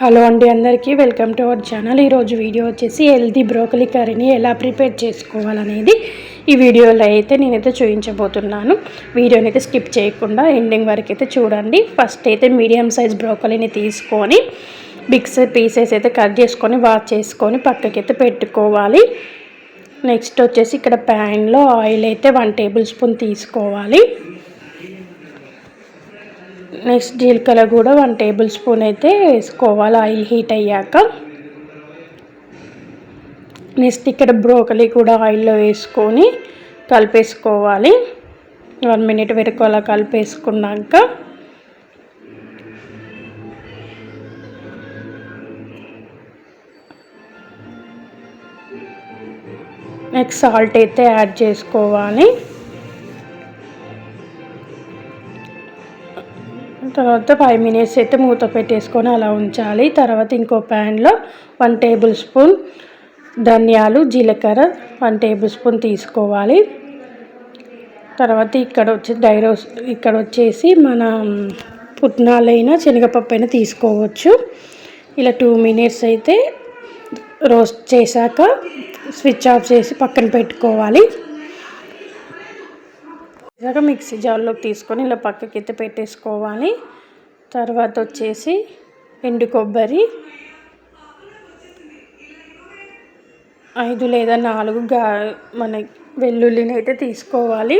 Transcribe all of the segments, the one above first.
Hello అండి, అందరికీ welcome to our channel. ఈరోజు వీడియో వచ్చేసి హెల్తీ బ్రోకలీ కర్రీని ఎలా ప్రిపేర్ చేసుకోవాలనేది ఈ వీడియోలో అయితే నేనైతే చూపించబోతున్నాను. వీడియోని అయితే స్కిప్ చేయకుండా ఎండింగ్ వరకు అయితే చూడండి. ఫస్ట్ అయితే మీడియం సైజ్ బ్రోకలీని తీసుకొని బిగ్ సైజ్ పీసెస్ అయితే కట్ చేసుకొని వాష్ చేసుకొని పక్కకైతే పెట్టుకోవాలి. నెక్స్ట్ వచ్చేసి ఇక్కడ ప్యాన్లో ఆయిల్ అయితే 1 టేబుల్ స్పూన్ తీసుకోవాలి. నెక్స్ట్ జీలకర్ర కూడా 1 టేబుల్ స్పూన్ అయితే వేసుకోవాలి ఆయిల్ హీట్ అయ్యాక. నెక్స్ట్ ఇక్కడ బ్రోకలీ కూడా ఆయిల్లో వేసుకొని కలిపేసుకోవాలి. 1 మినిట్ వరకు అలా కలిపేసుకున్నాక నెక్స్ట్ సాల్ట్ అయితే యాడ్ చేసుకోవాలి. తర్వాత 5 మినిట్స్ అయితే మూత పెట్టేసుకొని అలా ఉంచాలి. తర్వాత ఇంకో ప్యాన్లో 1 టేబుల్ స్పూన్ ధనియాలు, జీలకర్ర 1 టేబుల్ స్పూన్ తీసుకోవాలి. తర్వాత ఇక్కడ వచ్చేసి మన పుట్నాలైనా శనగపప్పు అయినా తీసుకోవచ్చు. ఇలా 2 మినిట్స్ అయితే రోస్ట్ చేశాక స్విచ్ ఆఫ్ చేసి పక్కన పెట్టుకోవాలి. మిక్సీ జార్లోకి తీసుకొని ఇలా పక్కకైతే పెట్టేసుకోవాలి. తర్వాత వచ్చేసి ఎండు కొబ్బరి 5 లేదా 4 మన వెల్లుల్లిని అయితే తీసుకోవాలి.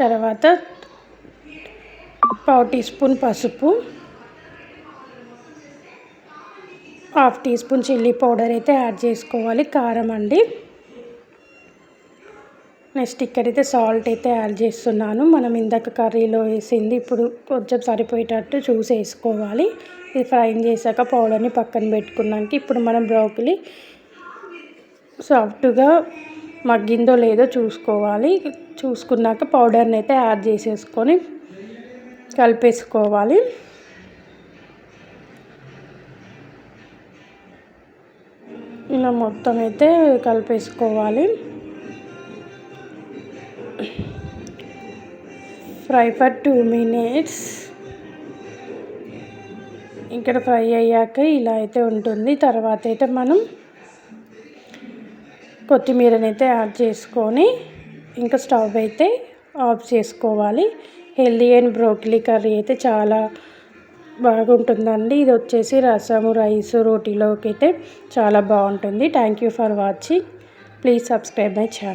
తర్వాత 1/2 టీ స్పూన్ పసుపు, 1/2 టీ స్పూన్ చిల్లీ పౌడర్ అయితే యాడ్ చేసుకోవాలి. కారం అండి. నెక్స్ట్ ఇక్కడైతే సాల్ట్ అయితే యాడ్ చేస్తున్నాను. మనం ఇందాక కర్రీలో వేసింది ఇప్పుడు కొంచెం సరిపోయేటట్టు చూసి వేసుకోవాలి. ఇది ఫ్రై చేశాక పౌడర్ని పక్కన పెట్టుకున్నాక ఇప్పుడు మనం బ్రోకలీ సాఫ్ట్గా మగ్గిందో లేదో చూసుకోవాలి. చూసుకున్నాక పౌడర్ని అయితే యాడ్ చేసేసుకొని కలిపేసుకోవాలి. ఇలా మొత్తం అయితే కలిపేసుకోవాలి. Fry for 2 minutes. ఇక్కడ ఫ్రై అయ్యాక ఇలా అయితే ఉంటుంది. తర్వాత అయితే మనం కొత్తిమీరని అయితే యాడ్ చేసుకొని ఇంకా స్టవ్ అయితే ఆఫ్ చేసుకోవాలి. హెల్దీ అండ్ బ్రోకలీ కర్రీ అయితే చాలా బాగుంటుందండి. ఇది వచ్చేసి రసము, రైస్, రోటీలోకి అయితే చాలా బాగుంటుంది. Thank you for watching. Please subscribe my channel.